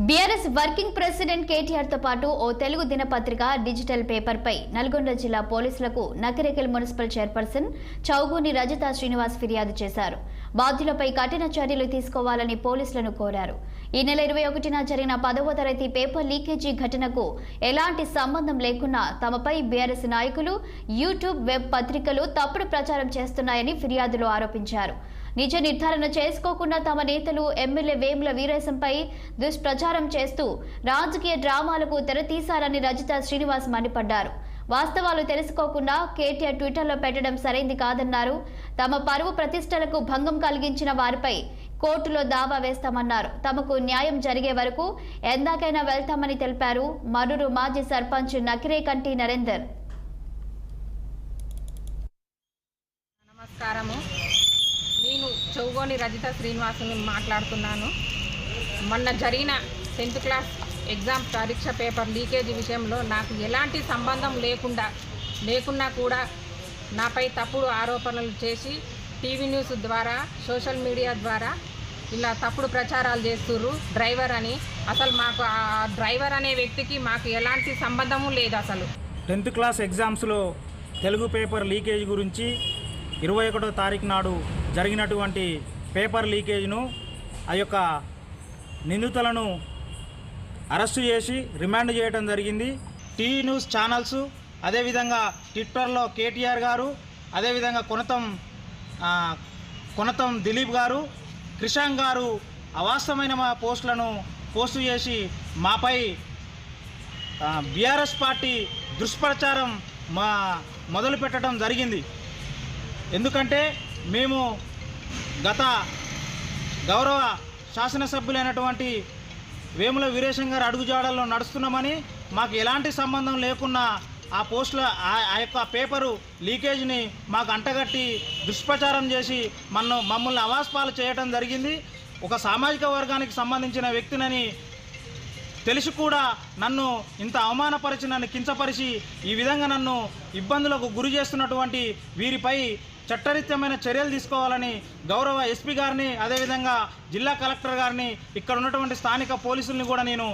BRS working president KTR తో పాటు ఓ తెలుగు దినపత్రిక డిజిటల్ పేపర్ పై నల్గొండ జిల్లా పోలీసులకు నకిరేకల్ మున్సిపల్ చైర్పర్సన్ చౌగూని రజిత శ్రీనివాస్ ఫిర్యాదు చేశారు. బాధ్యులపై కఠిన చర్యలు తీసుకోవాలని పోలీసులను కోరారు. ఈ నెల 21న జరిగిన 10వ తరగతి పేపర్ లీకేజీ ఘటనకు ఎలాంటి సంబంధం లేకున్నా తమపై బీఆర్ఎస్ నాయకులు యూట్యూబ్ వెబ్ పత్రికలు తప్పుడు ప్రచారం చేస్తున్నాయని ఫిర్యాదులో ఆరోపించారు. నిజ నిర్ధారణ చేసుకోకుండా తమ నేతలు ఎమ్మెల్యే వేముల వీరేశంపై దుష్ప్రచారం చేస్తూ రాజకీయ డ్రామాలకు తెరతీశారని రజిత శ్రీనివాస్ మండిపడ్డారు. వాస్తవాలు తెలుసుకోకుండా కేటీఆర్ ట్విట్టర్లో పెట్టడం సరైంది కాదన్నారు. తమ పరువు ప్రతిష్టలకు భంగం కలిగించిన వారిపై కోర్టులో దావా వేస్తామన్నారు. తమకు న్యాయం జరిగే వరకు ఎందాకైనా వెళ్తామని తెలిపారు. మరూరు మాజీ సర్పంచ్ నకిరేకంటి నరేందర్. నమస్కారము. నేను చౌగోని రజిత శ్రీనివాసుని మాట్లాడుతున్నాను. మొన్న జరిగిన 10th క్లాస్ ఎగ్జామ్ పరీక్ష పేపర్ లీకేజీ విషయంలో నాకు ఎలాంటి సంబంధం లేకున్నా కూడా నాపై తప్పుడు ఆరోపణలు చేసి టీవీ న్యూస్ ద్వారా సోషల్ మీడియా ద్వారా ఇలా తప్పుడు ప్రచారాలు చేస్తుర్రు. డ్రైవర్ అని అసలు మాకు ఆ డ్రైవర్ అనే వ్యక్తికి మాకు ఎలాంటి సంబంధము లేదు. అసలు 10th క్లాస్ ఎగ్జామ్స్లో తెలుగు పేపర్ లీకేజ్ గురించి 21వ తారీఖు నాడు జరిగినటువంటి పేపర్ లీకేజ్ను ఆ యొక్క నిందితులను అరెస్టు చేసి రిమాండ్ చేయడం జరిగింది. టీవీ న్యూస్ ఛానల్స్, అదేవిధంగా ట్విట్టర్లో కేటీఆర్ గారు, అదేవిధంగా కొనతం దిలీప్ గారు, క్రిషాంక్ గారు అవాస్తవమైన మా పోస్టులను పోస్టు చేసి మాపై బీఆర్ఎస్ పార్టీ దుష్ప్రచారం మొదలు పెట్టడం జరిగింది. ఎందుకంటే మేము గత గౌరవ శాసనసభ్యులైనటువంటి వేముల వీరేశం గారు అడుగుజాడల్లో నడుస్తున్నామని, మాకు ఎలాంటి సంబంధం లేకున్నా ఆ పోస్టుల ఆ యొక్క పేపరు లీకేజ్ని మాకు అంటగట్టి దుష్ప్రచారం చేసి మమ్మల్ని అవాస్పాలు చేయడం జరిగింది. ఒక సామాజిక వర్గానికి సంబంధించిన వ్యక్తినని తెలిసి కూడా నన్ను ఇంత అవమానపరిచి, నన్ను కించపరిచి ఈ విధంగా నన్ను ఇబ్బందులకు గురి చేస్తున్నటువంటి వీరిపై చట్టరీత్యమైన చర్యలు తీసుకోవాలని గౌరవ ఎస్పీ గారిని, అదేవిధంగా జిల్లా కలెక్టర్ గారిని, ఇక్కడ ఉన్నటువంటి స్థానిక పోలీసుల్ని కూడా నేను